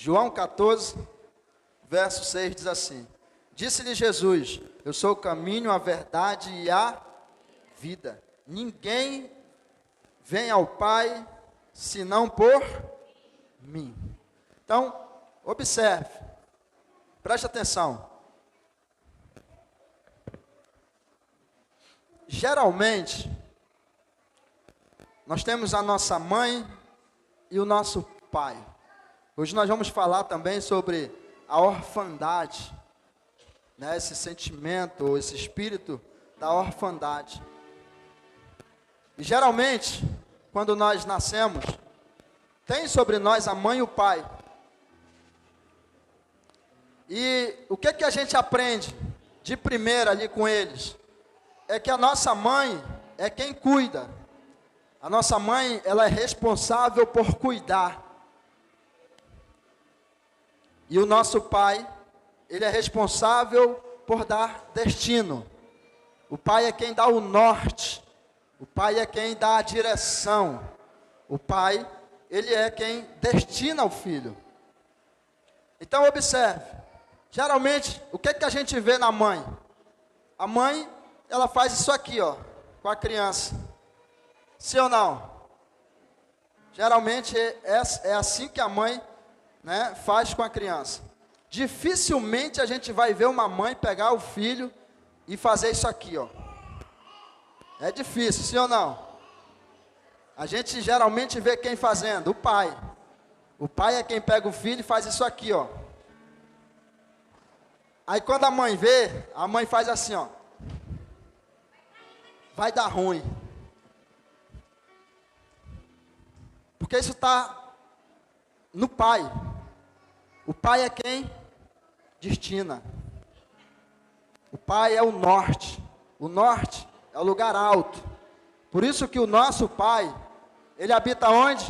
João 14, verso 6 diz assim: Disse-lhe Jesus: Eu sou o caminho, a verdade e a vida. Ninguém vem ao Pai senão por mim. Então, observe, preste atenção. Geralmente, nós temos a nossa mãe e o nosso pai. Hoje nós vamos falar também sobre a orfandade, né? Esse sentimento, esse espírito da orfandade. E geralmente, quando nós nascemos, tem sobre nós a mãe e o pai. E o que a gente aprende de primeira ali com eles? É que a nossa mãe é quem cuida. A nossa mãe, ela é responsável por cuidar. E o nosso pai, ele é responsável por dar destino. O pai é quem dá o norte. O pai é quem dá a direção. O pai, ele é quem destina o filho. Então observe, geralmente, o que a gente vê na mãe? A mãe, ela faz isso aqui, ó, com a criança. Sim ou não? Geralmente é assim que a mãe, né, faz com a criança. Dificilmente a gente vai ver uma mãe pegar o filho e fazer isso aqui, ó. É difícil, sim ou não? A gente geralmente vê quem fazendo? O pai. O pai é quem pega o filho e faz isso aqui, ó. Aí quando a mãe vê, a mãe faz assim, ó. Vai dar ruim. Porque isso está no pai. O pai é quem destina. O pai é o norte. O norte é o lugar alto. Por isso que o nosso pai, ele habita onde?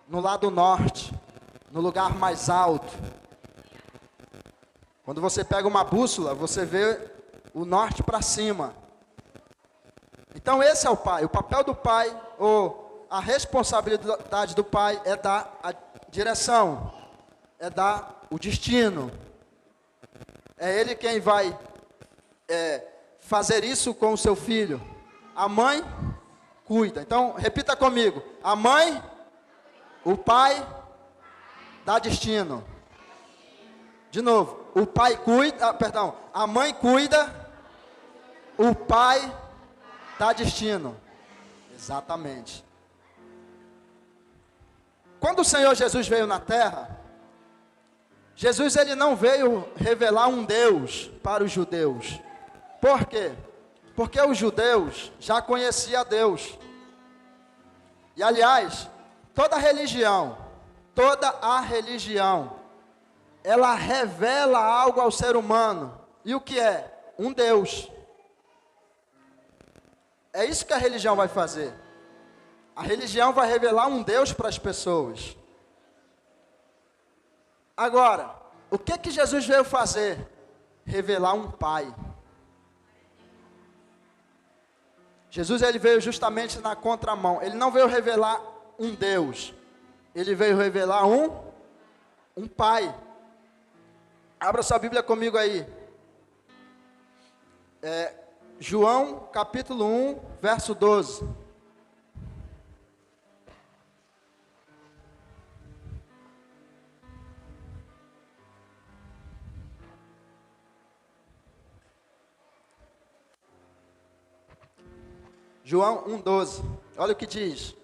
No lado norte. No lugar mais alto. Quando você pega uma bússola, você vê o norte para cima. Então esse é o pai. O papel do pai, ou a responsabilidade do pai é dar a direção, é dar o destino. É ele quem vai fazer isso com o seu filho. A mãe cuida. Então repita comigo: a mãe, o pai dá destino. De novo, o pai cuida, a mãe cuida, o pai dá destino. Exatamente. Quando o Senhor Jesus veio na terra, Jesus, ele não veio revelar um Deus para os judeus. Por quê? Porque os judeus já conheciam Deus. E aliás, toda a religião, ela revela algo ao ser humano. E o que é? Um Deus. É isso que a religião vai fazer. A religião vai revelar um Deus para as pessoas. Agora, o que Jesus veio fazer? Revelar um Pai. Jesus, ele veio justamente na contramão. Ele não veio revelar um Deus. Ele veio revelar um Pai. Abra sua Bíblia comigo aí. João capítulo 1, verso 12. João 1,12, olha o que diz: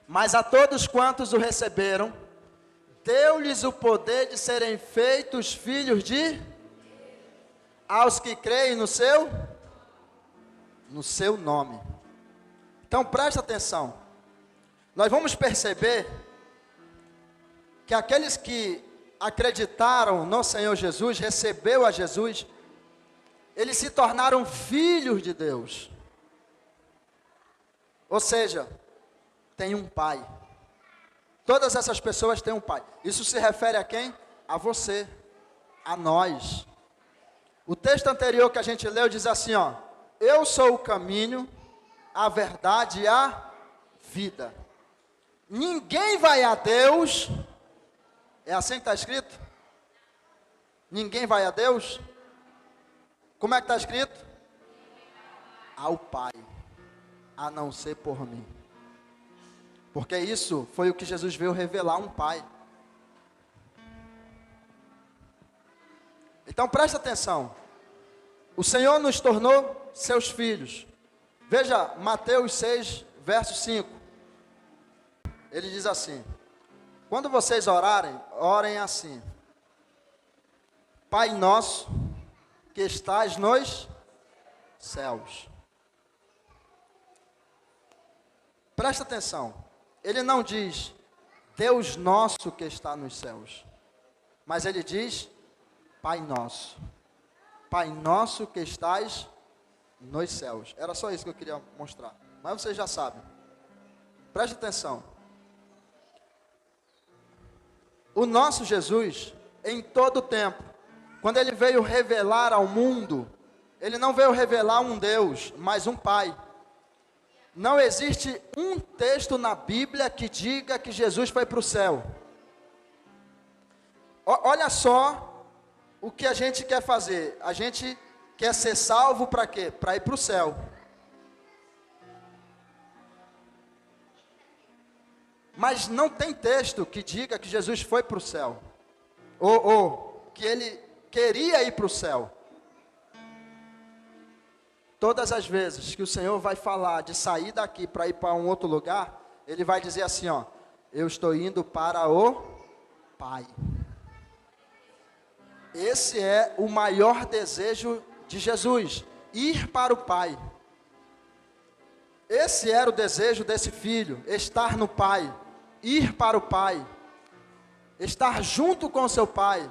Mas a todos quantos o receberam, deu-lhes o poder de serem feitos filhos de... aos que creem no seu nome. Então presta atenção, nós vamos perceber que aqueles que acreditaram no Senhor Jesus, recebeu a Jesus, eles se tornaram filhos de Deus. Ou seja, tem um pai. Todas essas pessoas têm um pai. Isso se refere a quem? A você, a nós. O texto anterior que a gente leu diz assim, ó: Eu sou o caminho, a verdade e a vida. Ninguém vai a Deus É assim que está escrito? Ninguém vai a Deus? Como é que está escrito? Ao Pai, a não ser por mim. Porque isso foi o que Jesus veio revelar, um Pai. Então presta atenção. O Senhor nos tornou seus filhos. Veja Mateus 6, verso 5. Ele diz assim: quando vocês orarem, orem assim: Pai nosso, que estás nos céus. Presta atenção. Ele não diz Deus nosso que está nos céus, mas ele diz Pai nosso. Pai nosso que estás nos céus. Era só isso que eu queria mostrar. Mas vocês já sabem. Preste atenção. O nosso Jesus, em todo o tempo, quando ele veio revelar ao mundo, ele não veio revelar um Deus, mas um Pai. Não existe um texto na Bíblia que diga que Jesus foi para o céu. Olha só o que a gente quer fazer. A gente quer ser salvo para quê? Para ir para o céu. Mas não tem texto que diga que Jesus foi para o céu. Ou que ele queria ir para o céu. Todas as vezes que o Senhor vai falar de sair daqui para ir para um outro lugar, ele vai dizer assim, ó: eu estou indo para o Pai. Esse é o maior desejo de Jesus, ir para o Pai. Esse era o desejo desse filho, estar no Pai, ir para o Pai, estar junto com seu Pai.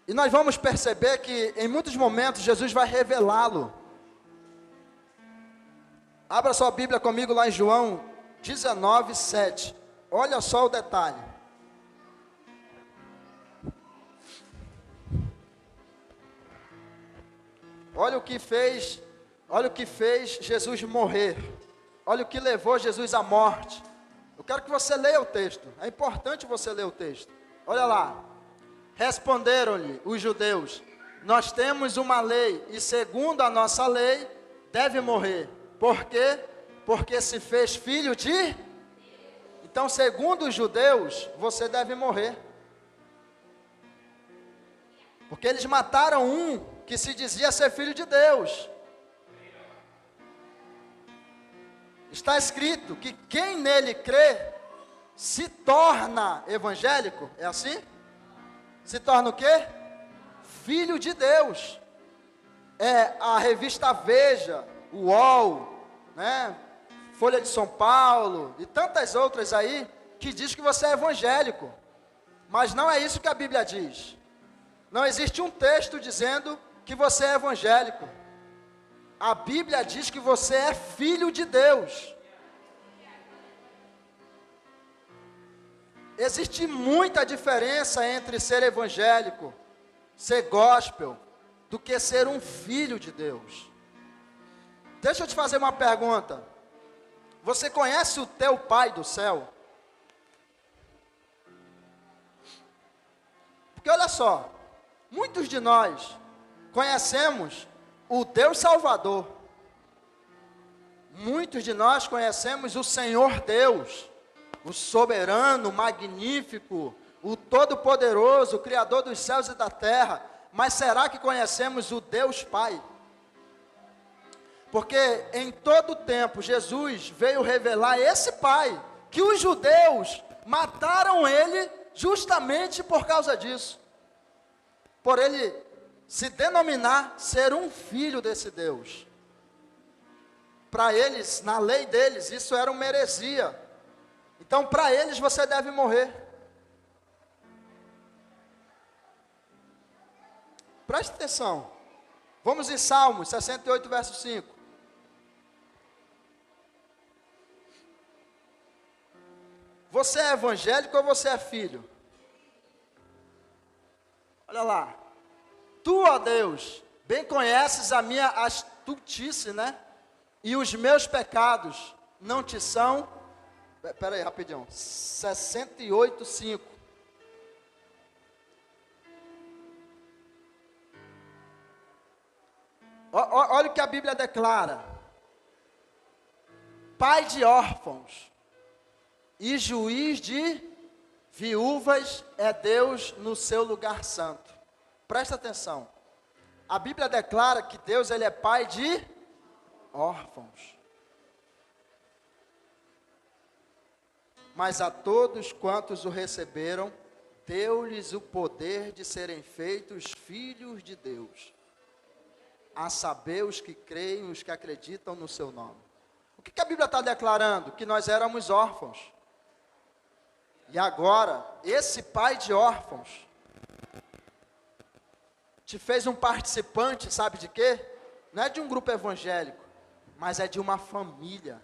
E nós vamos perceber que em muitos momentos Jesus vai revelá-lo. Abra sua Bíblia comigo lá em João 19, 7. Olha só o detalhe. Olha o que fez Jesus morrer. Olha o que levou Jesus à morte. Eu quero que você leia o texto. É importante você ler o texto. Olha lá. Responderam-lhe os judeus: nós temos uma lei, e segundo a nossa lei, deve morrer. Por quê? Porque se fez filho de... Então, segundo os judeus, você deve morrer. Porque eles mataram um que se dizia ser filho de Deus. Está escrito que quem nele crê se torna evangélico. É assim? Se torna o quê? Filho de Deus. É a revista Veja, o UOL, né? Folha de São Paulo e tantas outras aí que diz que você é evangélico. Mas não é isso que a Bíblia diz. Não existe um texto dizendo que você é evangélico. A Bíblia diz que você é filho de Deus. Existe muita diferença entre ser evangélico, ser gospel, do que ser um filho de Deus. Deixa eu te fazer uma pergunta. Você conhece o teu Pai do céu? Porque olha só, muitos de nós conhecemos o Deus Salvador. Muitos de nós conhecemos o Senhor Deus, o soberano, magnífico, o todo-poderoso, o Criador dos céus e da terra. Mas será que conhecemos o Deus Pai? Porque em todo tempo Jesus veio revelar esse Pai, que os judeus mataram ele justamente por causa disso. Por ele se denominar ser um filho desse Deus. Para eles, na lei deles, isso era uma heresia. Então, para eles, você deve morrer. Preste atenção. Vamos em Salmos 68, verso 5. Você é evangélico ou você é filho? Olha lá. Tu, ó Deus, bem conheces a minha astutice, né? E os meus pecados não te são Espera aí, rapidinho. 68:5. Olha o que a Bíblia declara. Pai de órfãos e juiz de viúvas é Deus no seu lugar santo. Presta atenção. A Bíblia declara que Deus ele é pai de órfãos. Mas a todos quantos o receberam, deu-lhes o poder de serem feitos filhos de Deus. A saber, os que creem, os que acreditam no seu nome. O que a Bíblia está declarando? Que nós éramos órfãos. E agora, esse pai de órfãos te fez um participante, sabe de quê? Não é de um grupo evangélico, mas é de uma família.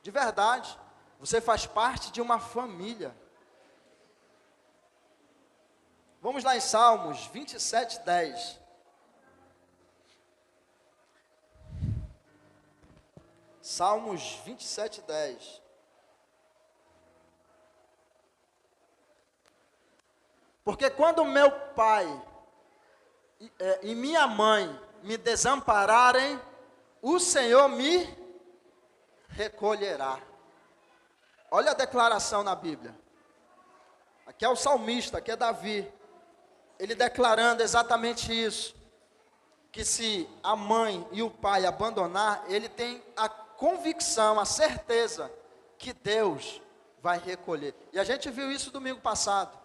De verdade, você faz parte de uma família. Vamos lá em Salmos 27:10. Salmos 27:10. Porque quando meu pai e minha mãe me desampararem, o Senhor me recolherá. Olha a declaração na Bíblia. Aqui é o salmista, aqui é Davi. Ele declarando exatamente isso. Que se a mãe e o pai abandonar, ele tem a convicção, a certeza que Deus vai recolher. E a gente viu isso domingo passado.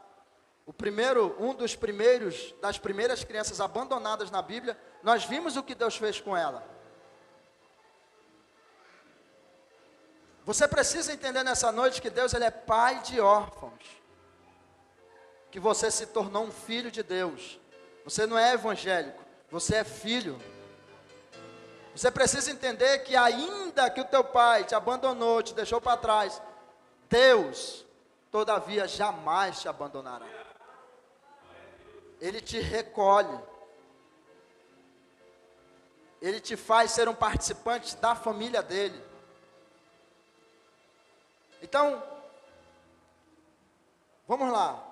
Das primeiras crianças abandonadas na Bíblia, nós vimos o que Deus fez com ela. Você precisa entender nessa noite que Deus ele é pai de órfãos. Que você se tornou um filho de Deus. Você não é evangélico, você é filho. Você precisa entender que ainda que o teu pai te abandonou, te deixou para trás, Deus, todavia, jamais te abandonará. Ele te recolhe. Ele te faz ser um participante da família dele. Então, vamos lá.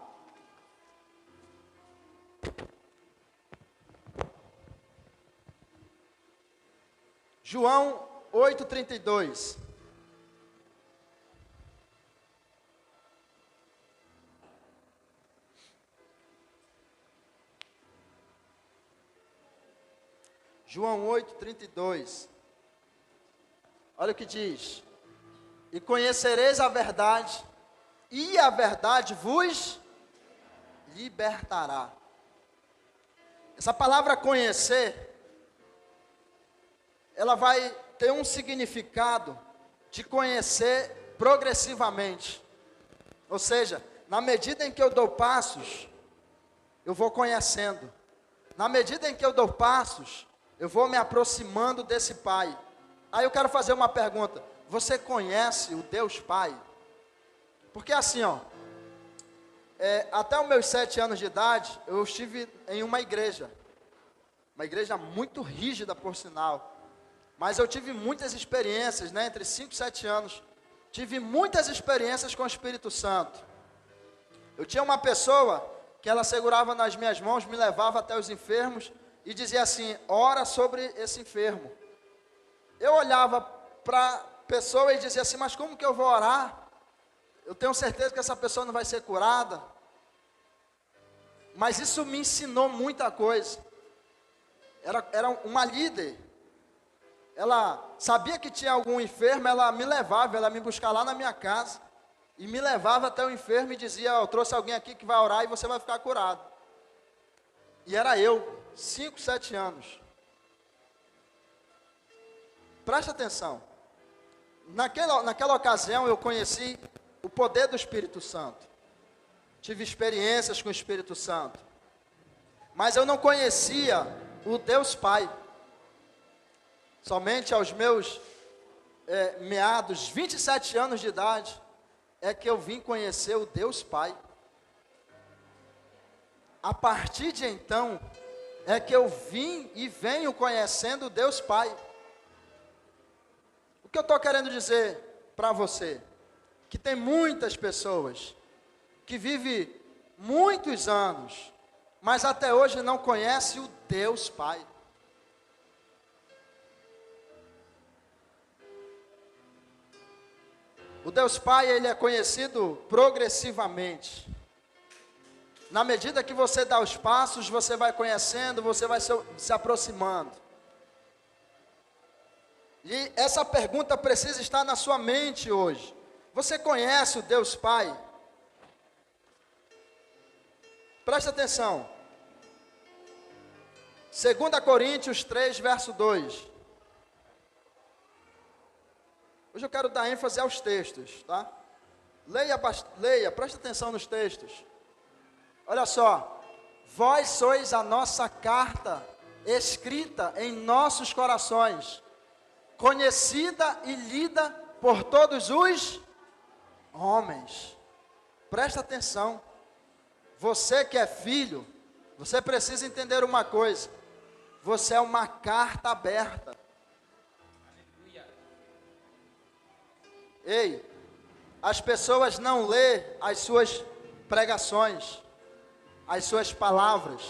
João 8:32. João 8:32. Olha o que diz. E conhecereis a verdade, e a verdade vos libertará. Essa palavra conhecer, ela vai ter um significado de conhecer progressivamente. Ou seja, na medida em que eu dou passos, eu vou conhecendo. Na medida em que eu dou passos, eu vou me aproximando desse Pai. Aí eu quero fazer uma pergunta. Você conhece o Deus Pai? Porque assim, até os meus 7 anos de idade, eu estive em uma igreja muito rígida, por sinal. Mas eu tive muitas experiências, entre 5 e 7 anos. Tive muitas experiências com o Espírito Santo. Eu tinha uma pessoa que ela segurava nas minhas mãos, me levava até os enfermos e dizia assim, ora sobre esse enfermo. Eu olhava para a pessoa e dizia assim, mas como que eu vou orar? Eu tenho certeza que essa pessoa não vai ser curada. Mas isso me ensinou muita coisa. Era uma líder. Ela sabia que tinha algum enfermo, ela me levava, ela me buscava lá na minha casa. E me levava até o enfermo e dizia, eu trouxe alguém aqui que vai orar e você vai ficar curado. E era eu, 5, 7 anos. Presta atenção. Naquela ocasião eu conheci o poder do Espírito Santo. Tive experiências com o Espírito Santo. Mas eu não conhecia o Deus Pai. Somente aos meus meados, 27 anos de idade, é que eu vim conhecer o Deus Pai. A partir de então, é que eu vim e venho conhecendo o Deus Pai. O que eu estou querendo dizer para você que tem muitas pessoas que vivem muitos anos, mas até hoje não conhece o Deus Pai. O Deus Pai, ele é conhecido progressivamente. Na medida que você dá os passos, você vai conhecendo, você vai se aproximando. E essa pergunta precisa estar na sua mente hoje. Você conhece o Deus Pai? Presta atenção. 2 Coríntios 3, verso 2. Hoje eu quero dar ênfase aos textos, tá? Leia, presta atenção nos textos. Olha só. Vós sois a nossa carta, escrita em nossos corações, conhecida e lida por todos os homens. Presta atenção. Você que é filho, você precisa entender uma coisa. Você é uma carta aberta. Ei, as pessoas não lêem as suas pregações, as suas palavras.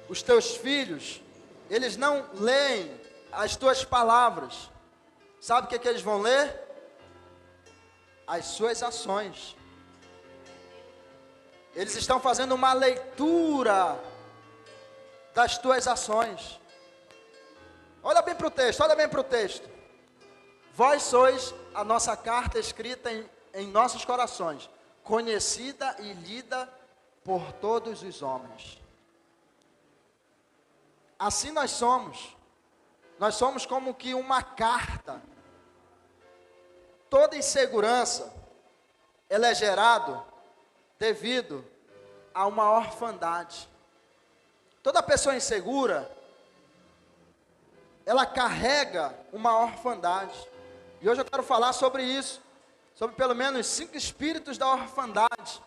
Os teus filhos, eles não leem as tuas palavras. Sabe o que eles vão ler? As suas ações. Eles estão fazendo uma leitura das tuas ações. Olha bem para o texto, olha bem para o texto. Vós sois a nossa carta escrita em nossos corações, conhecida e lida por todos os homens. Assim nós somos. Nós somos como que uma carta. Toda insegurança, ela é gerada devido a uma orfandade. Toda pessoa insegura, ela carrega uma orfandade. E hoje eu quero falar sobre isso, sobre pelo menos 5 espíritos da orfandade.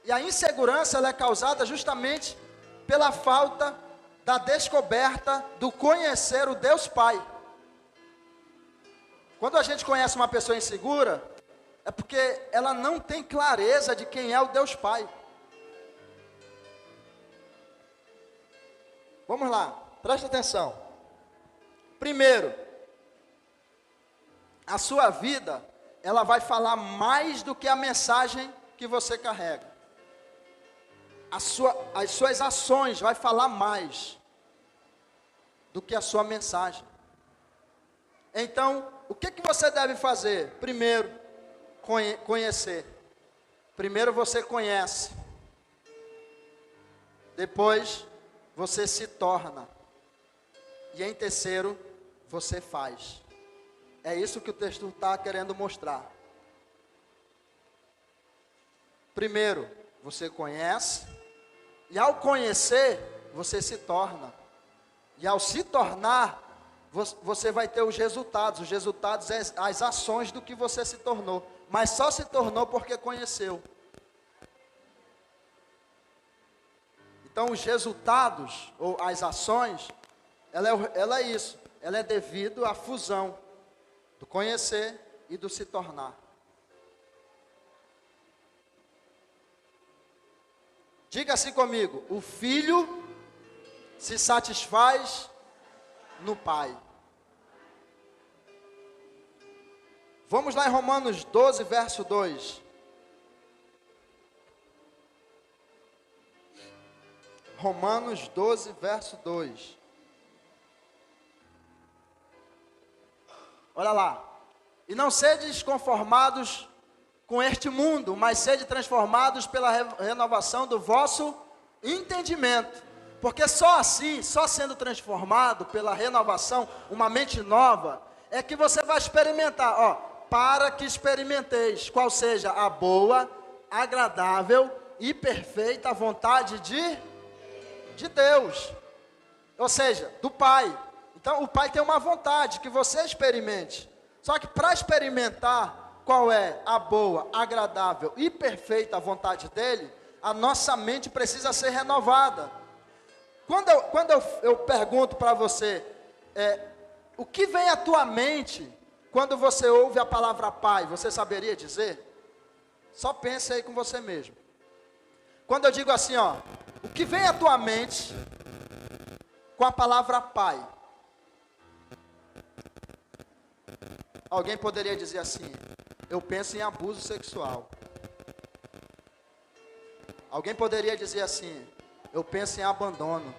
E a insegurança, ela é causada justamente pela falta da descoberta do conhecer o Deus Pai. Quando a gente conhece uma pessoa insegura, é porque ela não tem clareza de quem é o Deus Pai. Vamos lá, presta atenção. Primeiro, a sua vida, ela vai falar mais do que a mensagem que você carrega. As suas ações vai falar mais do que a sua mensagem. Então, o que você deve fazer? Primeiro, conhecer. Primeiro você conhece. Depois, você se torna. E em terceiro, você faz. É isso que o texto está querendo mostrar. Primeiro, você conhece. E ao conhecer, você se torna. E ao se tornar, você vai ter os resultados. Os resultados é as ações do que você se tornou. Mas só se tornou porque conheceu. Então os resultados, ou as ações, ela é isso. Ela é devido à fusão do conhecer e do se tornar. Diga assim comigo: o filho se satisfaz no Pai. Vamos lá em Romanos 12, verso 2. Romanos 12, verso 2. Olha lá. E não sedes conformados com este mundo, mas sede transformados pela renovação do vosso entendimento. Porque só assim, só sendo transformado pela renovação, uma mente nova, é que você vai experimentar, para que experimenteis qual seja a boa, agradável e perfeita vontade de Deus. Ou seja, do Pai. Então o Pai tem uma vontade que você experimente. Só que para experimentar qual é a boa, agradável e perfeita vontade dele, a nossa mente precisa ser renovada. Quando eu pergunto para você, o que vem à tua mente quando você ouve a palavra pai, você saberia dizer? Só pense aí com você mesmo. Quando eu digo assim, ó, o que vem à tua mente com a palavra pai? Alguém poderia dizer assim, eu penso em abuso sexual. Alguém poderia dizer assim, eu penso em abandono.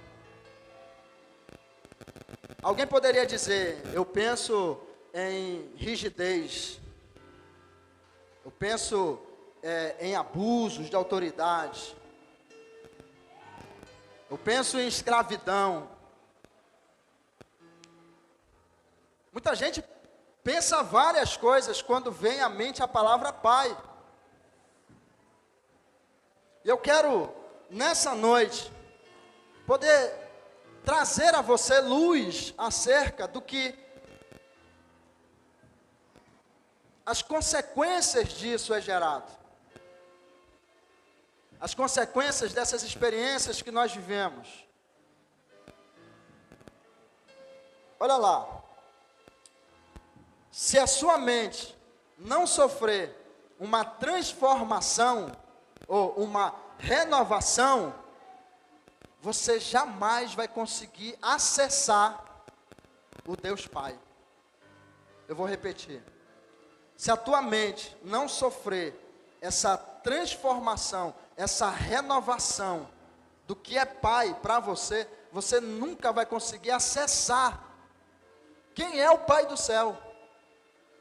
Alguém poderia dizer, eu penso em rigidez. Eu penso em abusos de autoridade. Eu penso em escravidão. Muita gente pensa várias coisas quando vem à mente a palavra pai. E eu quero, nessa noite, poder trazer a você luz acerca do que as consequências disso é gerado. As consequências dessas experiências que nós vivemos. Olha lá. Se a sua mente não sofrer uma transformação ou uma renovação, você jamais vai conseguir acessar o Deus Pai. Eu vou repetir. Se a tua mente não sofrer essa transformação, essa renovação do que é Pai para você, você nunca vai conseguir acessar quem é o Pai do céu.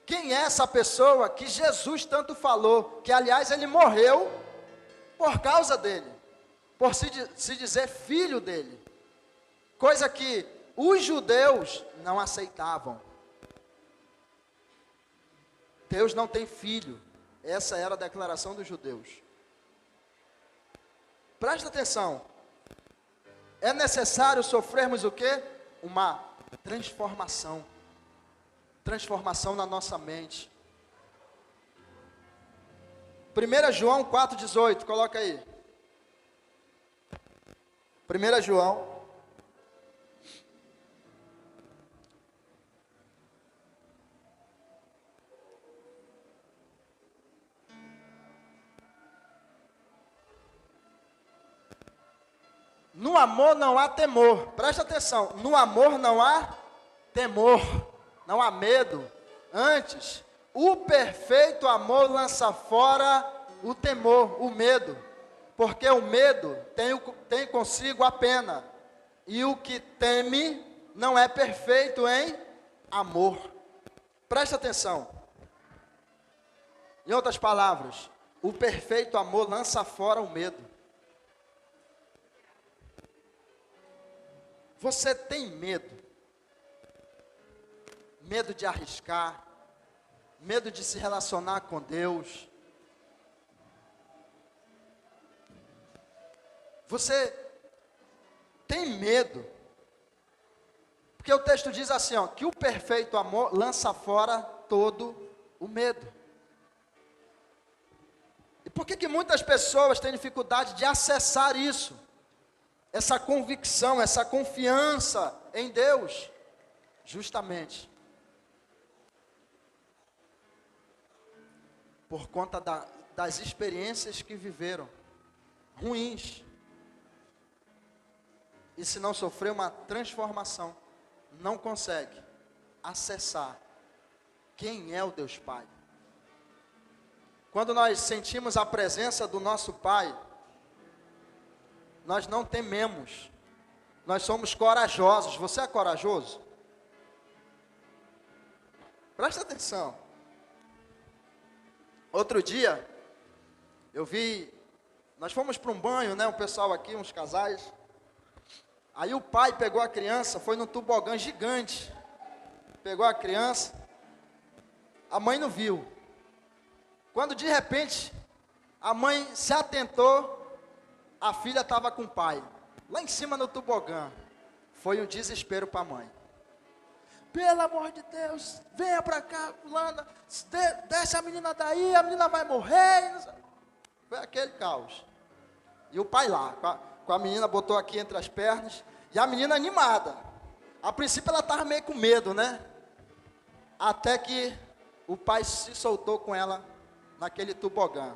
Quem é essa pessoa que Jesus tanto falou, que aliás ele morreu por causa dele, por se dizer filho dele, coisa que os judeus não aceitavam. Deus não tem filho, essa era a declaração dos judeus. Presta atenção, é necessário sofrermos o quê? Uma transformação na nossa mente. 1 João 4,18, coloca aí. 1 João. No amor não há temor, presta atenção, no amor não há temor, não há medo, antes, o perfeito amor lança fora o temor, o medo, porque o medo tem consigo a pena, e o que teme não é perfeito em amor. Presta atenção, em outras palavras, o perfeito amor lança fora o medo. Você tem medo? Medo de arriscar, medo de se relacionar com Deus. Você tem medo? Porque o texto diz assim, ó, que o perfeito amor lança fora todo o medo. E por que muitas pessoas têm dificuldade de acessar isso? Essa convicção, essa confiança em Deus? Justamente por conta das experiências que viveram, ruins. E se não sofrer uma transformação, não consegue acessar quem é o Deus Pai. Quando nós sentimos a presença do nosso Pai, nós não tememos, nós somos corajosos. Você é corajoso? Presta atenção. Outro dia, nós fomos para um banho, né, um pessoal aqui, uns casais. Aí o pai pegou a criança, foi num tobogã gigante. Pegou a criança, a mãe não viu. Quando de repente, a mãe se atentou, a filha estava com o pai, lá em cima no tobogã. Foi um desespero para a mãe. Pelo amor de Deus, venha para cá, fulana, desce a menina daí, a menina vai morrer. Foi aquele caos. E o pai lá, com a menina, botou aqui entre as pernas, e a menina animada. A princípio ela estava meio com medo, né? Até que o pai se soltou com ela naquele tobogã.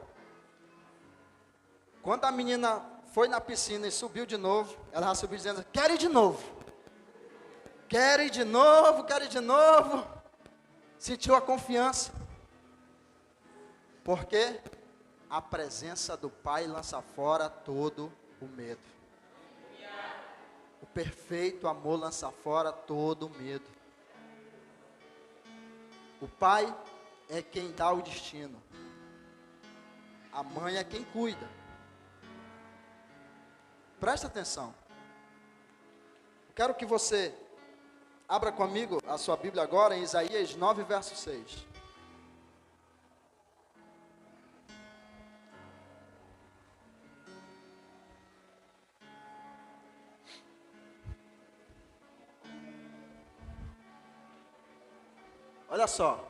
Quando a menina foi na piscina e subiu de novo, ela já subiu dizendo: quero ir de novo. Quero ir de novo, quero ir de novo. Sentiu a confiança. Porque a presença do pai lança fora todo o medo. O perfeito amor lança fora todo o medo. O pai é quem dá o destino. A mãe é quem cuida. Presta atenção. Quero que você abra comigo a sua Bíblia agora em Isaías 9, verso 6. Olha só.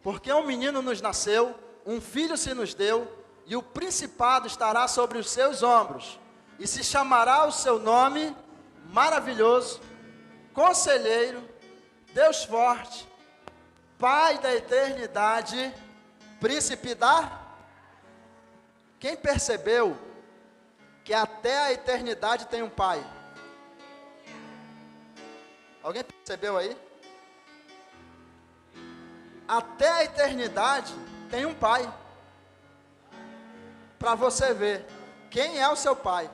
Porque um menino nos nasceu, um filho se nos deu, e o principado estará sobre os seus ombros, e se chamará o seu nome maravilhoso, Conselheiro, Deus forte, Pai da eternidade, Príncipe da... Quem percebeu que até a eternidade tem um pai? Alguém percebeu aí? Até a eternidade tem um pai. Para você ver quem é o seu pai.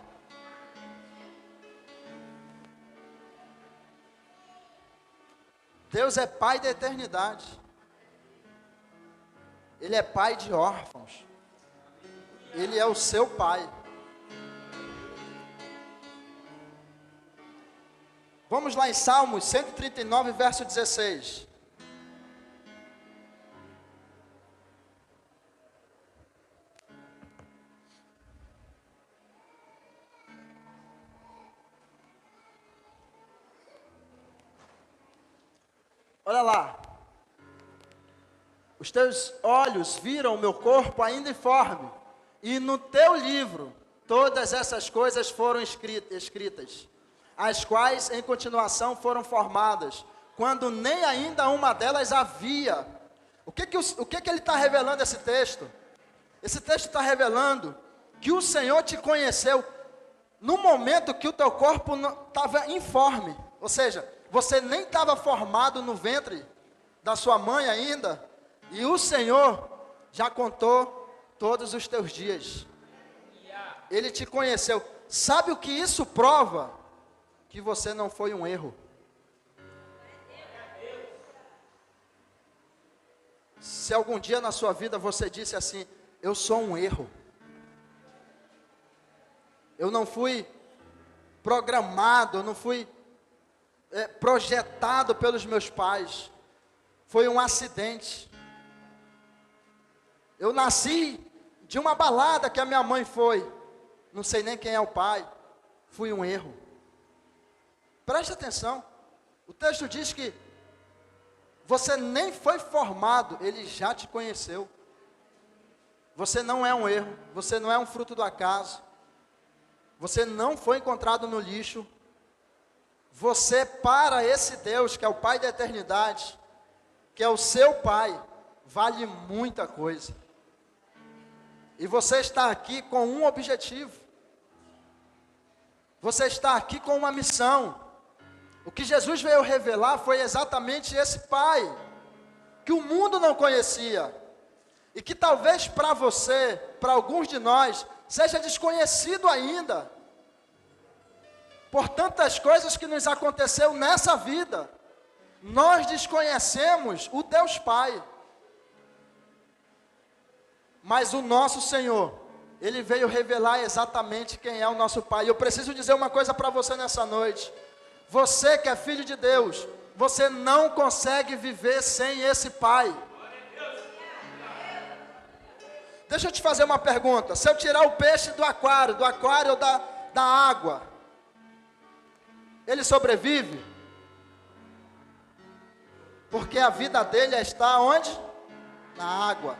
Deus é pai da eternidade. Ele é pai de órfãos. Ele é o seu pai. Vamos lá em Salmos 139, verso 16. Olha lá. Os teus olhos viram o meu corpo ainda informe, e no teu livro todas essas coisas foram escritas, as quais em continuação foram formadas, quando nem ainda uma delas havia. O que ele está revelando esse texto? Esse texto está revelando que o Senhor te conheceu no momento que o teu corpo estava informe, ou seja, você nem estava formado no ventre da sua mãe ainda, e o Senhor já contou todos os teus dias. Ele te conheceu. Sabe o que isso prova? Que você não foi um erro. Se algum dia na sua vida você disse assim: eu sou um erro, eu não fui programado, eu não fui projetado pelos meus pais, foi um acidente, eu nasci de uma balada que a minha mãe foi, não sei nem quem é o pai, fui um erro. Preste atenção, o texto diz que você nem foi formado, ele já te conheceu. Você não é um erro, você não é um fruto do acaso, você não foi encontrado no lixo. Você, para esse Deus, que é o Pai da eternidade, que é o seu Pai, vale muita coisa. E você está aqui com um objetivo. Você está aqui com uma missão. O que Jesus veio revelar foi exatamente esse Pai, que o mundo não conhecia, e que talvez para você, para alguns de nós, seja desconhecido ainda, por tantas coisas que nos aconteceu nessa vida. Nós desconhecemos o Deus Pai, mas o nosso Senhor, Ele veio revelar exatamente quem é o nosso Pai. Eu preciso dizer uma coisa para você nessa noite: você que é filho de Deus, você não consegue viver sem esse Pai. Deixa eu te fazer uma pergunta: se eu tirar o peixe do aquário ou da água, ele sobrevive? Porque a vida dele está onde? Na água.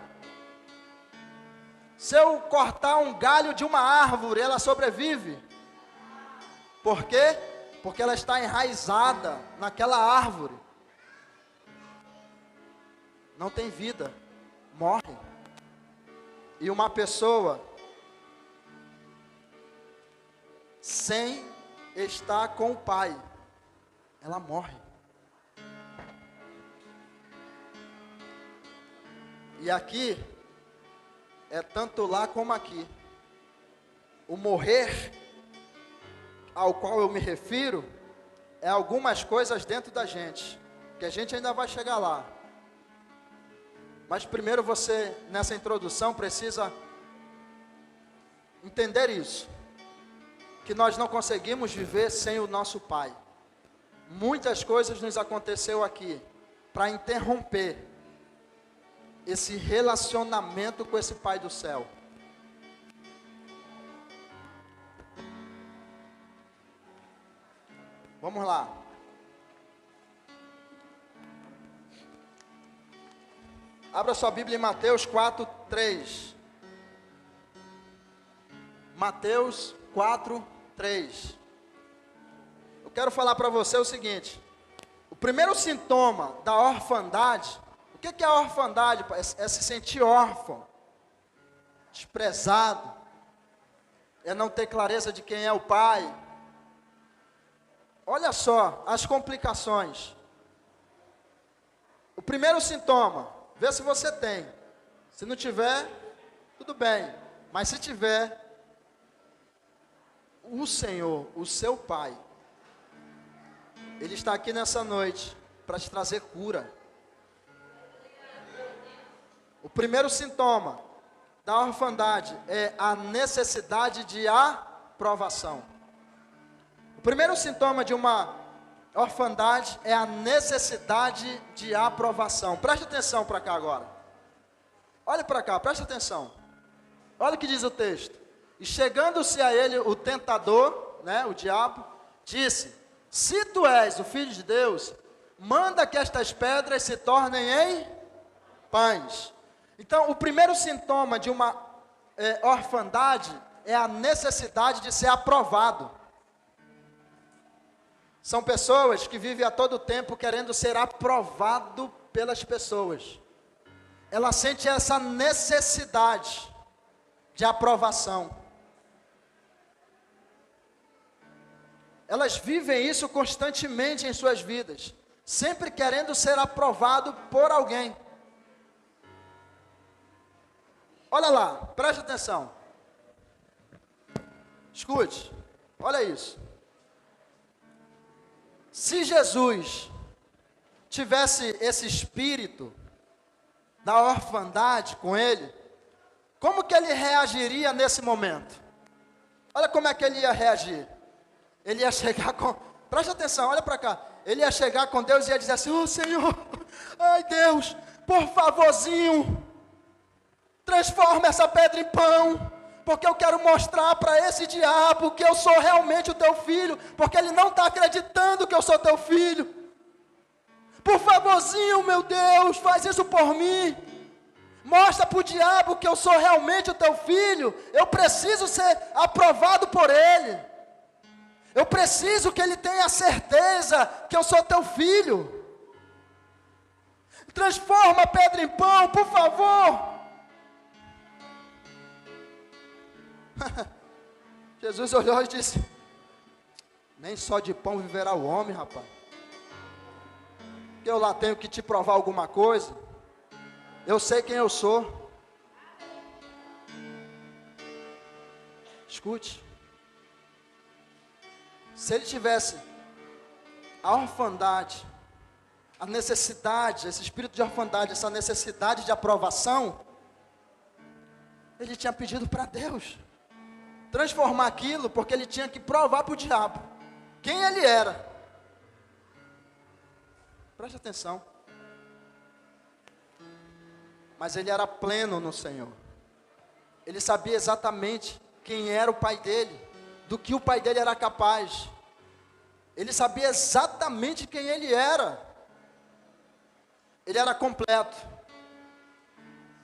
Se eu cortar um galho de uma árvore, ela sobrevive? Por quê? Porque ela está enraizada naquela árvore. não tem vida, morre. E uma pessoa sem estar com o Pai, ela morre. E aqui, é tanto lá como aqui. O morrer ao qual eu me refiro, é algumas coisas dentro da gente, que a gente ainda vai chegar lá. Mas primeiro você, nessa introdução, precisa entender isso, que nós não conseguimos viver sem o nosso Pai. Muitas coisas nos aconteceu aqui, para interromper esse relacionamento com esse Pai do céu. Vamos lá. Abra sua Bíblia em Mateus 4:3. Mateus 4:3. Eu quero falar para você o seguinte: o primeiro sintoma da orfandade, o que é a orfandade? É se sentir órfão, desprezado, é não ter clareza de quem é o Pai. Olha só as complicações. O primeiro sintoma, vê se você tem. Se não tiver, tudo bem. Mas se tiver, o Senhor, o seu Pai, Ele está aqui nessa noite para te trazer cura. O primeiro sintoma da orfandade é a necessidade de aprovação. O primeiro sintoma de uma orfandade é a necessidade de aprovação. Preste atenção para cá agora. Olha para cá, preste atenção. Olha o que diz o texto. E chegando-se a ele o tentador, o diabo, disse: se tu és o Filho de Deus, manda que estas pedras se tornem em pães. Então, o primeiro sintoma de uma orfandade é a necessidade de ser aprovado. São pessoas que vivem a todo tempo querendo ser aprovado pelas pessoas. Ela sente essa necessidade de aprovação. Elas vivem isso constantemente em suas vidas, sempre querendo ser aprovado por alguém. Olha lá, preste atenção. Escute, olha isso. Se Jesus tivesse esse espírito da orfandade com ele, como que ele reagiria nesse momento? Olha como é que ele ia reagir. Ele ia chegar com... Preste atenção, olha para cá. Ele ia chegar com Deus e ia dizer assim: ô Senhor, ai Deus, por favorzinho, transforma essa pedra em pão, porque eu quero mostrar para esse diabo que eu sou realmente o teu filho, porque ele não está acreditando que eu sou teu filho. Por favorzinho, meu Deus, faz isso por mim. Mostra para o diabo que eu sou realmente o teu filho. Eu preciso ser aprovado por ele. Eu preciso que ele tenha certeza que eu sou teu filho. Transforma a pedra em pão, por favor. Jesus olhou e disse: nem só de pão viverá o homem, rapaz. Que eu lá tenho que te provar alguma coisa. Eu sei quem eu sou. Escute. Se ele tivesse a orfandade, a necessidade, esse espírito de orfandade, essa necessidade de aprovação, ele tinha pedido para Deus transformar aquilo, porque ele tinha que provar para o diabo quem ele era. Preste atenção. Mas ele era pleno no Senhor. Ele sabia exatamente quem era o pai dele, do que o pai dele era capaz. Ele sabia exatamente quem ele era. Ele era completo.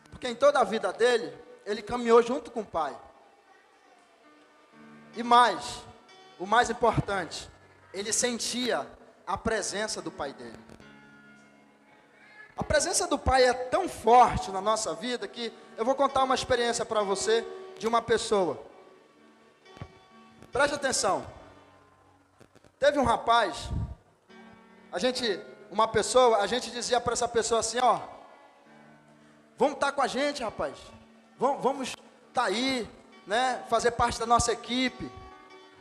Porque em toda a vida dele, ele caminhou junto com o pai. E mais, o mais importante, ele sentia a presença do pai dele. A presença do Pai é tão forte na nossa vida que eu vou contar uma experiência para você de uma pessoa. Preste atenção. Teve um rapaz, a gente dizia para essa pessoa assim, ó, vamos estar com a gente, rapaz. Vamos estar aí, né, fazer parte da nossa equipe.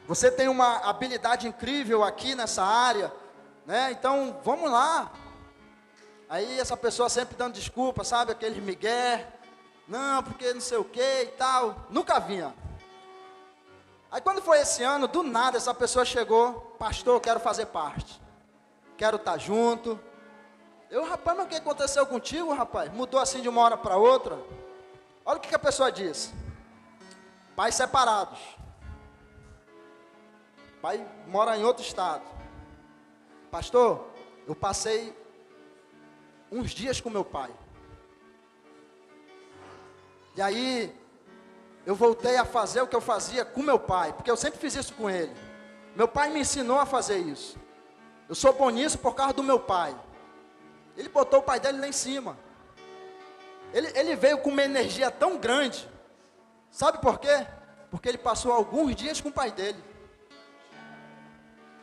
Você tem uma habilidade incrível aqui nessa área, né? Então, vamos lá. Aí essa pessoa sempre dando desculpa, sabe? Aquele migué. Não, porque não sei o que e tal. Nunca vinha. Aí quando foi esse ano, do nada essa pessoa chegou. Pastor, eu quero fazer parte. Quero estar junto. Eu, rapaz, mas o que aconteceu contigo, rapaz? Mudou assim de uma hora para outra? Olha o que a pessoa disse. Pais separados. Pai mora em outro estado. Pastor, eu passei uns dias com meu pai. E aí, eu voltei a fazer o que eu fazia com meu pai, porque eu sempre fiz isso com ele. Meu pai me ensinou a fazer isso. Eu sou bom nisso por causa do meu pai. Ele botou o pai dele lá em cima. Ele veio com uma energia tão grande. Sabe por quê? Porque ele passou alguns dias com o pai dele.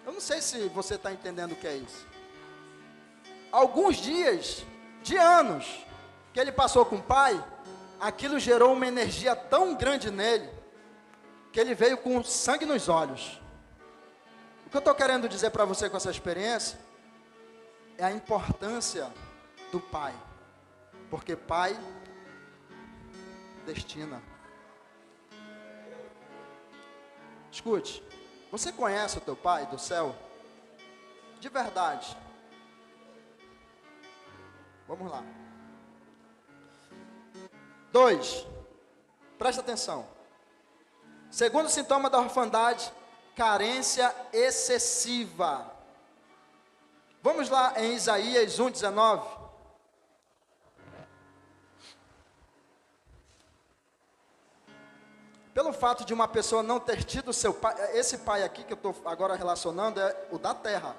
Eu não sei se você está entendendo o que é isso. Alguns dias, de anos, que ele passou com o pai, aquilo gerou uma energia tão grande nele, que ele veio com sangue nos olhos. O que eu estou querendo dizer para você com essa experiência, é a importância do pai. Porque pai destina. Escute, você conhece o teu pai do céu? De verdade. Vamos lá. 2. Presta atenção. Segundo sintoma da orfandade, carência excessiva. Vamos lá em Isaías 1:19. Pelo fato de uma pessoa não ter tido seu pai, esse pai aqui que eu estou agora relacionando é o da terra.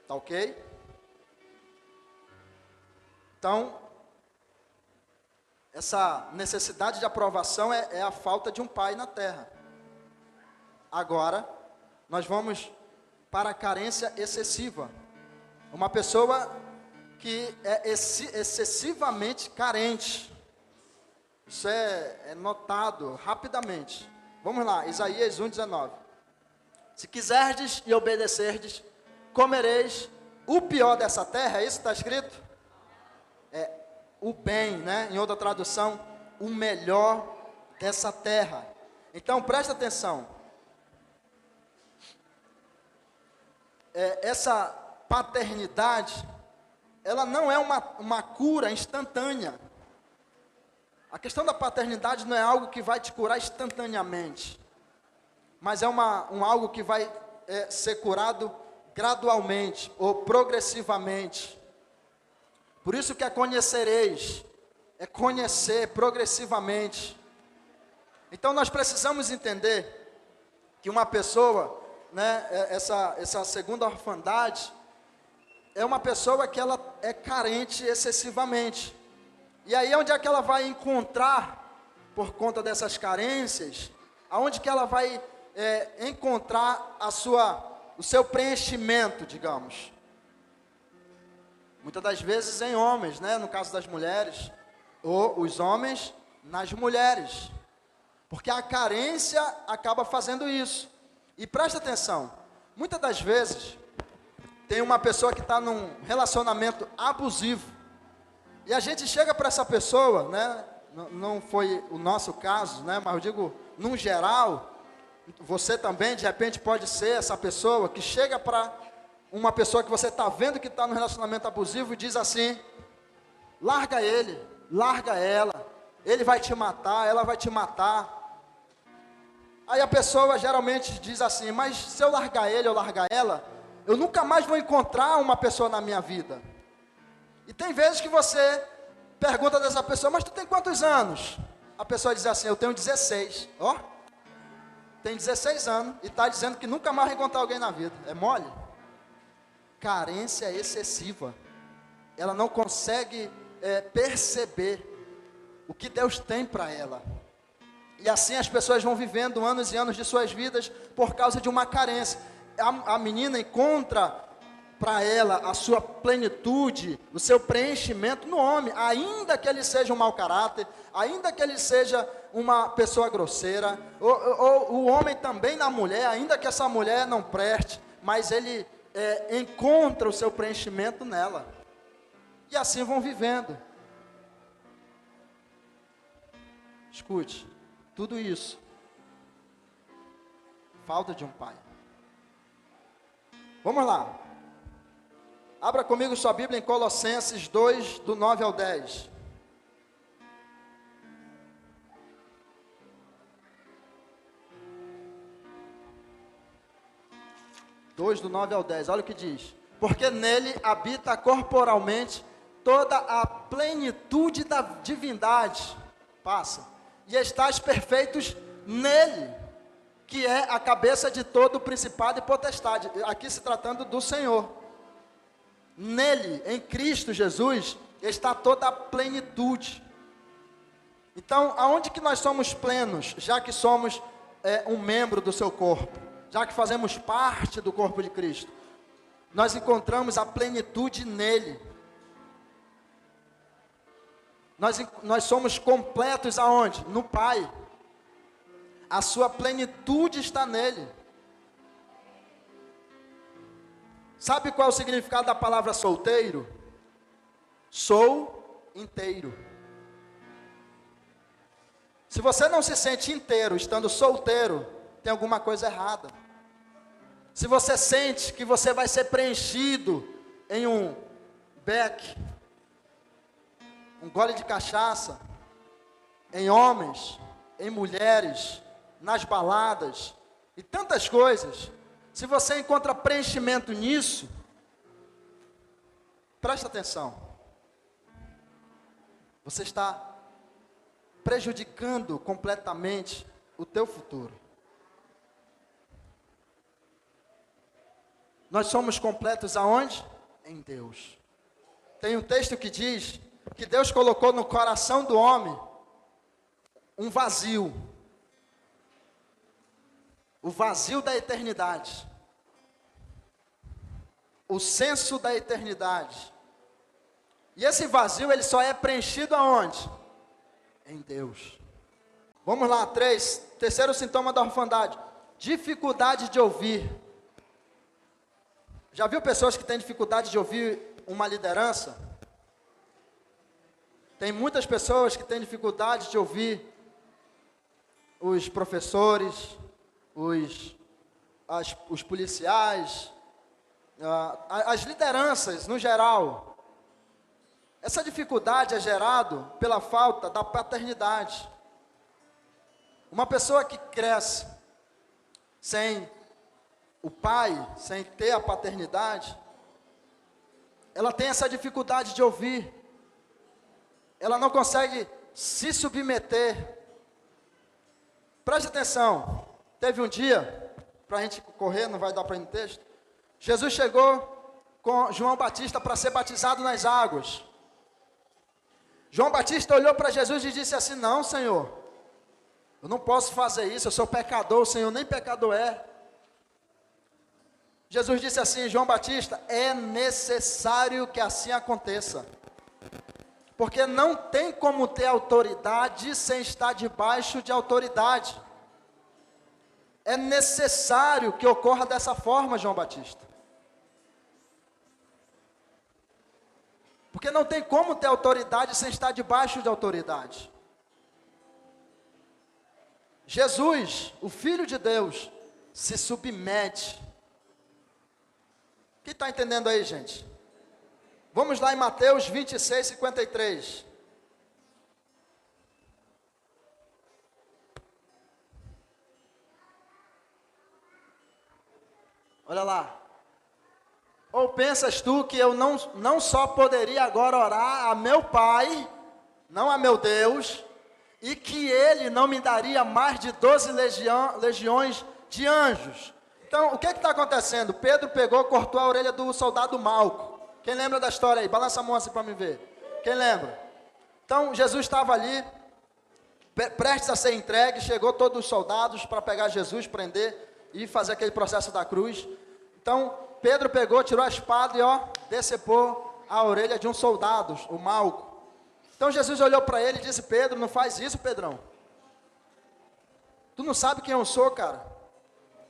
Tá ok? Então, essa necessidade de aprovação é a falta de um pai na terra. Agora, nós vamos para a carência excessiva. Uma pessoa que é excessivamente carente. Isso é notado rapidamente. Vamos lá, Isaías 1:19. Se quiserdes e obedecerdes, comereis o pior dessa terra. É isso que está escrito? É o bem, né? Em outra tradução, o melhor dessa terra. Então, presta atenção. Essa paternidade, ela não é uma cura instantânea. A questão da paternidade não é algo que vai te curar instantaneamente, mas é algo que vai ser curado gradualmente ou progressivamente. Por isso que conhecereis, é conhecer progressivamente. Então nós precisamos entender que uma pessoa, né, essa segunda orfandade, é uma pessoa que ela é carente excessivamente. E aí onde é que ela vai encontrar, por conta dessas carências, aonde que ela vai encontrar o seu preenchimento, digamos? Muitas das vezes em homens, né? No caso das mulheres, ou os homens nas mulheres. Porque a carência acaba fazendo isso. E presta atenção, muitas das vezes, tem uma pessoa que está num relacionamento abusivo. E a gente chega para essa pessoa, né? Não foi o nosso caso, né? Mas eu digo, num geral, você também, de repente, pode ser essa pessoa que chega para uma pessoa que você está vendo que está no relacionamento abusivo e diz assim: larga ele, larga ela, ele vai te matar, ela vai te matar. Aí a pessoa geralmente diz assim: mas se eu largar ele ou largar ela, eu nunca mais vou encontrar uma pessoa na minha vida. E tem vezes que você pergunta dessa pessoa: mas tu tem quantos anos? A pessoa diz assim: eu tenho 16. Ó, tem 16 anos e está dizendo que nunca mais vai encontrar alguém na vida. É mole? Carência excessiva. ela não consegue perceber o que Deus tem para ela. E assim as pessoas vão vivendo anos e anos de suas vidas por causa de uma carência. A menina encontra para ela a sua plenitude, o seu preenchimento no homem, ainda que ele seja um mau caráter, ainda que ele seja uma pessoa grosseira, ou o homem também na mulher, ainda que essa mulher não preste, mas ele encontra o seu preenchimento nela. E assim vão vivendo. Escute, tudo isso, falta de um pai. Vamos lá. Abra comigo sua Bíblia em Colossenses 2, do 9 ao 10. Do 9 ao 10, olha o que diz. Porque nele habita corporalmente toda a plenitude da divindade. Passa. E estáis perfeitos nele, que é a cabeça de todo o principado e potestade. Aqui se tratando do Senhor. Nele, em Cristo Jesus, está toda a plenitude. Então, aonde que nós somos plenos, já que somos um membro do seu corpo, já que fazemos parte do corpo de Cristo? Nós encontramos a plenitude nele. Nós somos completos aonde? No Pai. A sua plenitude está nele. Sabe qual é o significado da palavra solteiro? Sou inteiro. Se você não se sente inteiro estando solteiro, tem alguma coisa errada. Se você sente que você vai ser preenchido em um beck, um gole de cachaça, em homens, em mulheres, nas baladas e tantas coisas, se você encontra preenchimento nisso, presta atenção, você está prejudicando completamente o teu futuro. Nós somos completos aonde? Em Deus. Tem um texto que diz que Deus colocou no coração do homem um vazio. O vazio da eternidade. O senso da eternidade. E esse vazio, ele só é preenchido aonde? Em Deus. Vamos lá, terceiro sintoma da orfandade. Dificuldade de ouvir. Já viu pessoas que têm dificuldade de ouvir uma liderança? Tem muitas pessoas que têm dificuldade de ouvir os professores, os policiais, as lideranças no geral. Essa dificuldade é gerada pela falta da paternidade. Uma pessoa que cresce sem o pai, sem ter a paternidade, ela tem essa dificuldade de ouvir. Ela não consegue se submeter. Preste atenção. Teve um dia, para a gente correr, não vai dar para ir no texto. Jesus chegou com João Batista para ser batizado nas águas. João Batista olhou para Jesus e disse assim: não, Senhor, eu não posso fazer isso, eu sou pecador, o Senhor nem pecador é. Jesus disse assim: João Batista, é necessário que assim aconteça, porque não tem como ter autoridade sem estar debaixo de autoridade. É necessário que ocorra dessa forma, João Batista. Porque não tem como ter autoridade sem estar debaixo de autoridade. Jesus, o Filho de Deus, se submete. Quem está entendendo aí, gente? Vamos lá em Mateus 26, 53. Olha lá. Ou pensas tu que eu não só poderia agora orar a meu Pai, não a meu Deus, e que Ele não me daria mais de 12 legiões de anjos? Então, o que está acontecendo? Pedro pegou, cortou a orelha do soldado Malco. Quem lembra da história aí? Balança a mão assim para me ver. Quem lembra? Então, Jesus estava ali, prestes a ser entregue, chegou todos os soldados para pegar Jesus, prender e fazer aquele processo da cruz. Então, Pedro pegou, tirou a espada e decepou a orelha de um soldado, o Malco. Então Jesus olhou para ele e disse: Pedro, não faz isso, Pedrão. Tu não sabe quem eu sou, cara.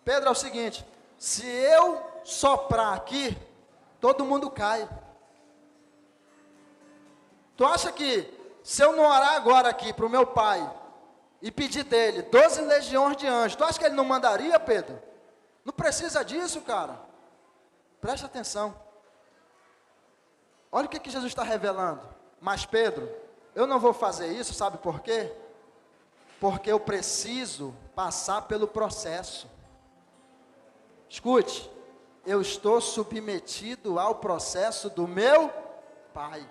Pedro, é o seguinte, se eu soprar aqui, todo mundo cai. Tu acha que se eu não orar agora aqui para o meu pai e pedir dele 12 legiões de anjos, tu acha que ele não mandaria, Pedro? Não precisa disso, cara. Preste atenção. Olha o que Jesus está revelando. Mas Pedro, eu não vou fazer isso, sabe por quê? Porque eu preciso passar pelo processo. Escute, eu estou submetido ao processo do meu Pai.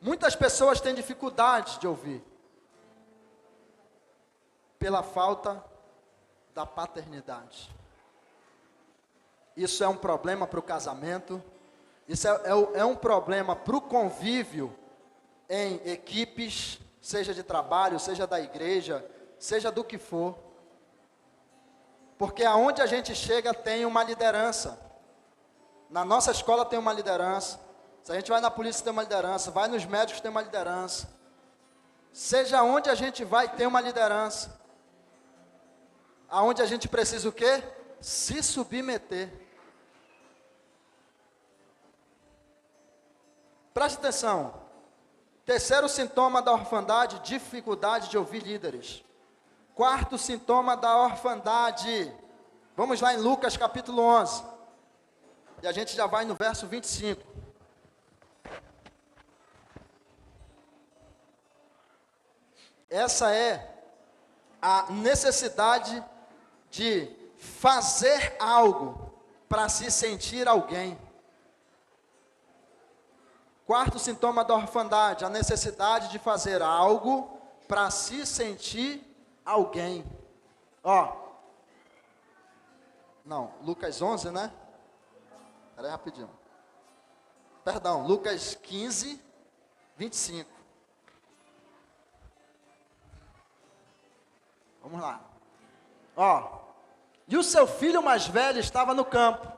Muitas pessoas têm dificuldade de ouvir, pela falta da paternidade. Isso é um problema para o casamento, isso é um problema para o convívio em equipes, seja de trabalho, seja da igreja, seja do que for. Porque aonde a gente chega tem uma liderança. Na nossa escola tem uma liderança. Se a gente vai na polícia tem uma liderança, vai nos médicos tem uma liderança. Seja onde a gente vai tem uma liderança. Aonde a gente precisa o quê? Se submeter. Preste atenção. Terceiro sintoma da orfandade, dificuldade de ouvir líderes. Quarto sintoma da orfandade. Vamos lá em Lucas capítulo 11. E a gente já vai no verso 25. Essa é a necessidade de fazer algo para se sentir alguém. Quarto sintoma da orfandade, a necessidade de fazer algo para se sentir alguém. Não, Lucas 11, né? Espera aí rapidinho. Perdão, Lucas 15, 25. Vamos lá. E o seu filho mais velho estava no campo.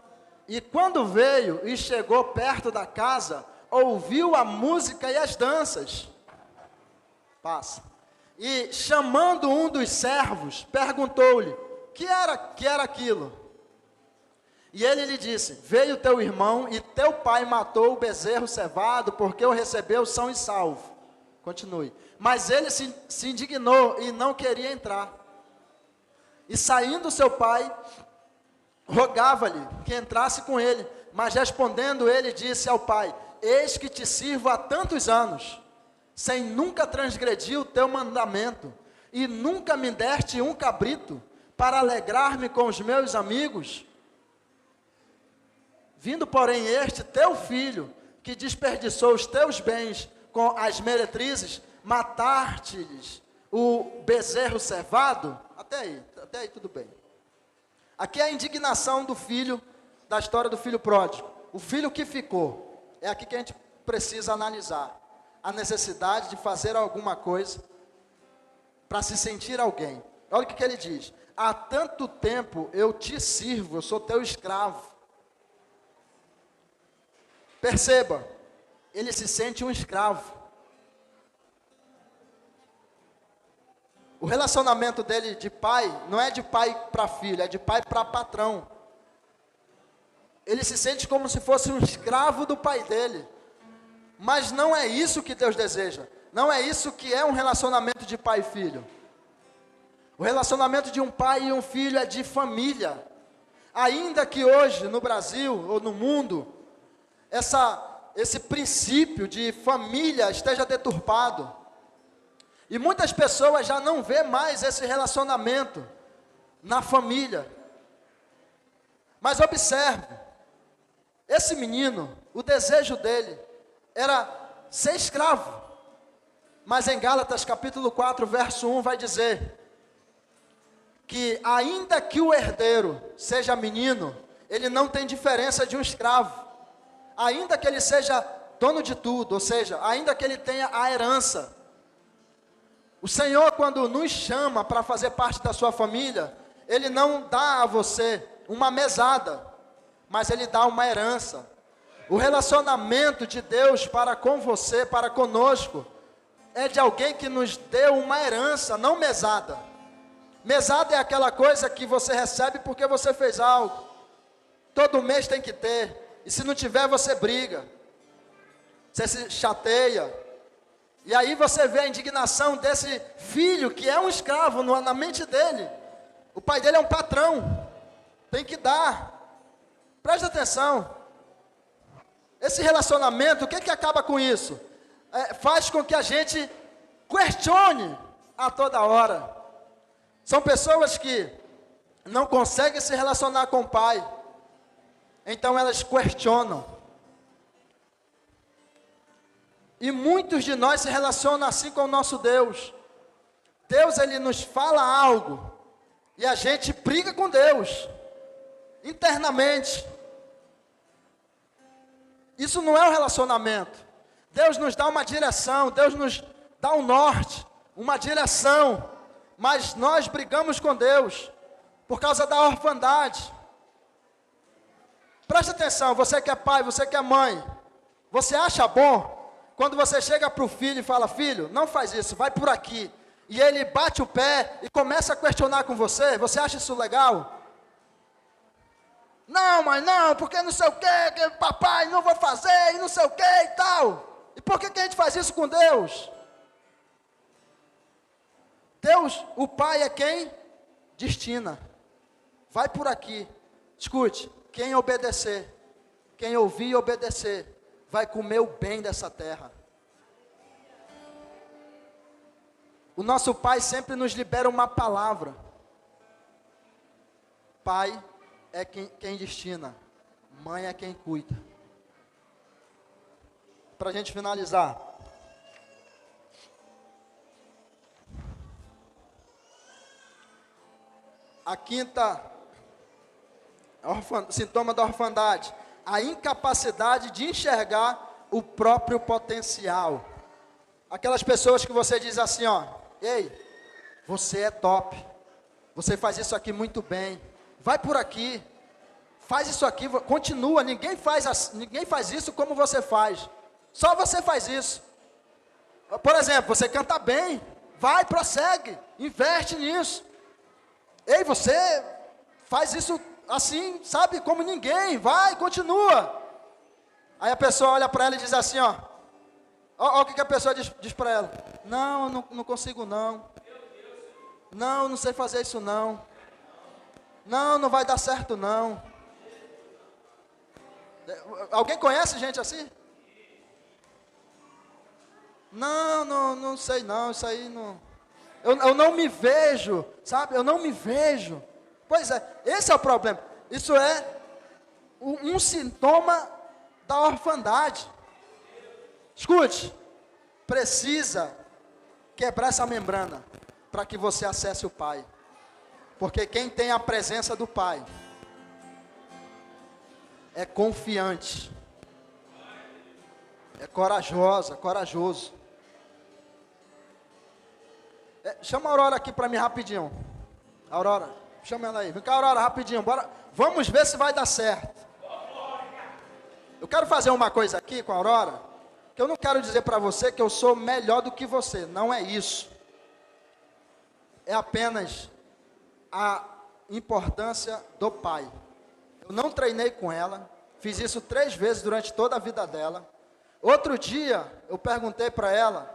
E quando veio e chegou perto da casa, ouviu a música e as danças. Passa. E chamando um dos servos, perguntou-lhe, que era aquilo? E ele lhe disse, veio teu irmão e teu pai matou o bezerro cevado, porque o recebeu são e salvo. Continue. Mas ele se indignou e não queria entrar. E saindo seu pai, rogava-lhe que entrasse com ele. Mas respondendo ele, disse ao pai, eis que te sirvo há tantos anos, sem nunca transgredir o teu mandamento, e nunca me deste um cabrito, para alegrar-me com os meus amigos. Vindo, porém, este teu filho, que desperdiçou os teus bens com as meretrizes, matar-te-lhes o bezerro cevado. Até aí tudo bem. Aqui é a indignação do filho, da história do filho pródigo. O filho que ficou, é aqui que a gente precisa analisar. A necessidade de fazer alguma coisa para se sentir alguém. Olha o que ele diz. Há tanto tempo eu te sirvo, eu sou teu escravo. Perceba, ele se sente um escravo. O relacionamento dele de pai, não é de pai para filho, é de pai para patrão. Ele se sente como se fosse um escravo do pai dele. Mas não é isso que Deus deseja. Não é isso que é um relacionamento de pai e filho. O relacionamento de um pai e um filho é de família. Ainda que hoje, no Brasil ou no mundo, esse princípio de família esteja deturpado. E muitas pessoas já não vê mais esse relacionamento na família. Mas observe, esse menino, o desejo dele era ser escravo. Mas em Gálatas capítulo 4, verso 1 vai dizer, que ainda que o herdeiro seja menino, ele não tem diferença de um escravo. Ainda que ele seja dono de tudo, ou seja, ainda que ele tenha a herança. O Senhor, quando nos chama para fazer parte da sua família, Ele não dá a você uma mesada, mas Ele dá uma herança. O relacionamento de Deus para com você, para conosco, é de alguém que nos deu uma herança, não mesada. Mesada é aquela coisa que você recebe porque você fez algo. Todo mês tem que ter, e se não tiver você briga, você se chateia. E aí você vê a indignação desse filho que é um escravo na mente dele. O pai dele é um patrão, tem que dar. Preste atenção. Esse relacionamento, o que que acaba com isso? Faz com que a gente questione a toda hora. São pessoas que não conseguem se relacionar com o pai, então elas questionam. E muitos de nós se relacionam assim com o nosso Deus. Deus, Ele nos fala algo, e a gente briga com Deus, internamente. Isso não é um relacionamento. Deus nos dá uma direção, Deus nos dá um norte, uma direção, mas nós brigamos com Deus, por causa da orfandade. Preste atenção, você que é pai, você que é mãe, você acha bom quando você chega para o filho e fala: filho, não faz isso, vai por aqui, e ele bate o pé e começa a questionar com você, você acha isso legal? Não, mas não, porque não sei o que papai, não vou fazer, e não sei o que e tal. E por que a gente faz isso com Deus? Deus, o pai é quem destina, vai por aqui, escute, quem obedecer, quem ouvir e obedecer, vai comer o bem dessa terra. O nosso pai sempre nos libera uma palavra. Pai é quem destina, mãe é quem cuida. Para a gente finalizar, a quinta sintoma da orfandade: a incapacidade de enxergar o próprio potencial. Aquelas pessoas que você diz assim, ó: ei, você é top, você faz isso aqui muito bem, vai por aqui, faz isso aqui, continua, ninguém faz isso como você faz, só você faz isso. Por exemplo, você canta bem, vai, prossegue, investe nisso. Ei, você faz isso assim, sabe, como ninguém, vai, continua. Aí a pessoa olha para ela e diz assim, ó o que a pessoa diz para ela: não, não consigo não, não sei fazer isso não, não vai dar certo não. Alguém conhece gente assim? Não sei não, isso aí não, eu não me vejo, sabe, eu não me vejo. Pois é, esse é o problema. Isso é um sintoma da orfandade. Escute, precisa quebrar essa membrana para que você acesse o Pai. Porque quem tem a presença do Pai é confiante, é corajoso. Chama a Aurora aqui para mim rapidinho. Aurora, chama ela aí. Vem cá, Aurora, rapidinho. Bora. Vamos ver se vai dar certo. Eu quero fazer uma coisa aqui com a Aurora, que eu não quero dizer para você que eu sou melhor do que você. Não é isso. É apenas a importância do Pai. Eu não treinei com ela. Fiz isso 3 vezes durante toda a vida dela. Outro dia, eu perguntei para ela,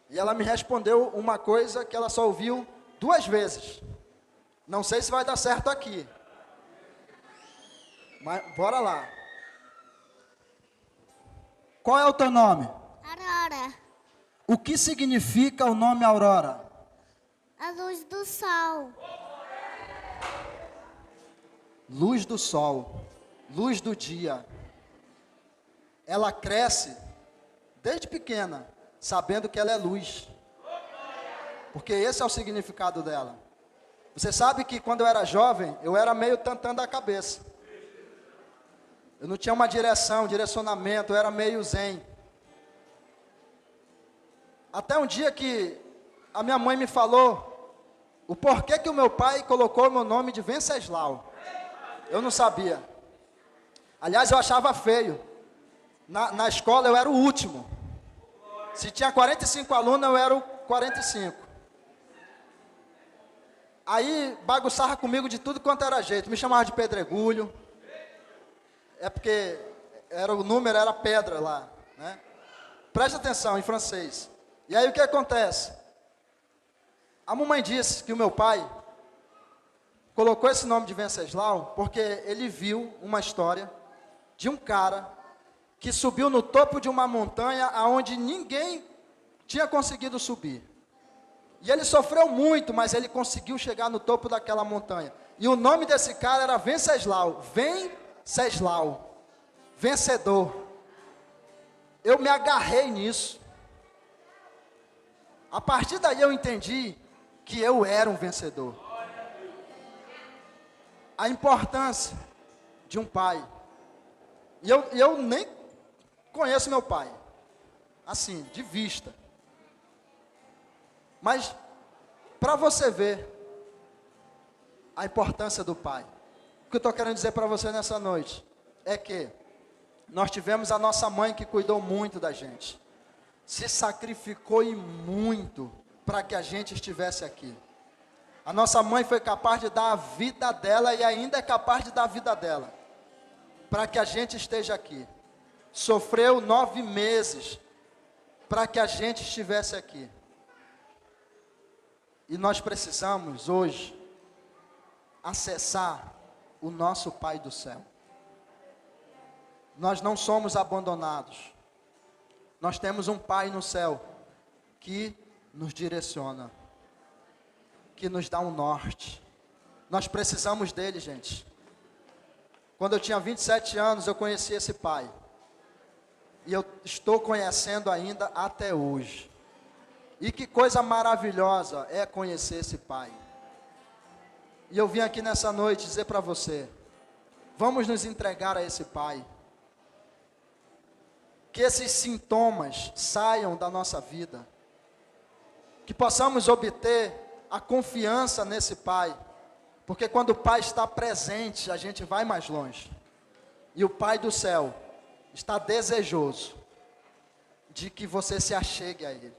e ela me respondeu uma coisa que ela só ouviu 2 vezes. Não sei se vai dar certo aqui, mas bora lá. Qual é o teu nome? Aurora. O que significa o nome Aurora? A luz do sol. Luz do sol, luz do dia. Ela cresce desde pequena, sabendo que ela é luz. Porque esse é o significado dela. Você sabe que quando eu era jovem, eu era meio tantã da cabeça. Eu não tinha uma direção, direcionamento, eu era meio zen. Até um dia que a minha mãe me falou o porquê que o meu pai colocou o meu nome de Venceslau. Eu não sabia. Aliás, eu achava feio. Na escola eu era o último. Se tinha 45 alunos, eu era o 45. Aí bagunçava comigo de tudo quanto era jeito. Me chamava de pedregulho. É porque o número era pedra lá, né? Preste atenção, em francês. E aí o que acontece? A mamãe disse que o meu pai colocou esse nome de Venceslau porque ele viu uma história de um cara que subiu no topo de uma montanha aonde ninguém tinha conseguido subir. E ele sofreu muito, mas ele conseguiu chegar no topo daquela montanha. E o nome desse cara era Venceslau. Venceslau. Vencedor. Eu me agarrei nisso. A partir daí eu entendi que eu era um vencedor. A importância de um pai. E eu nem conheço meu pai. Assim, de vista. Mas, para você ver a importância do pai, o que eu estou querendo dizer para você nessa noite é que nós tivemos a nossa mãe que cuidou muito da gente, se sacrificou e muito para que a gente estivesse aqui. A nossa mãe foi capaz de dar a vida dela e ainda é capaz de dar a vida dela para que a gente esteja aqui. Sofreu 9 meses para que a gente estivesse aqui. E nós precisamos hoje acessar o nosso Pai do céu. Nós não somos abandonados. Nós temos um Pai no céu que nos direciona, que nos dá um norte. Nós precisamos dele, gente. Quando eu tinha 27 anos, eu conheci esse Pai. E eu estou conhecendo ainda até hoje. E que coisa maravilhosa é conhecer esse Pai. E eu vim aqui nessa noite dizer para você, vamos nos entregar a esse Pai. Que esses sintomas saiam da nossa vida. Que possamos obter a confiança nesse Pai. Porque quando o Pai está presente, a gente vai mais longe. E o Pai do céu está desejoso de que você se achegue a Ele.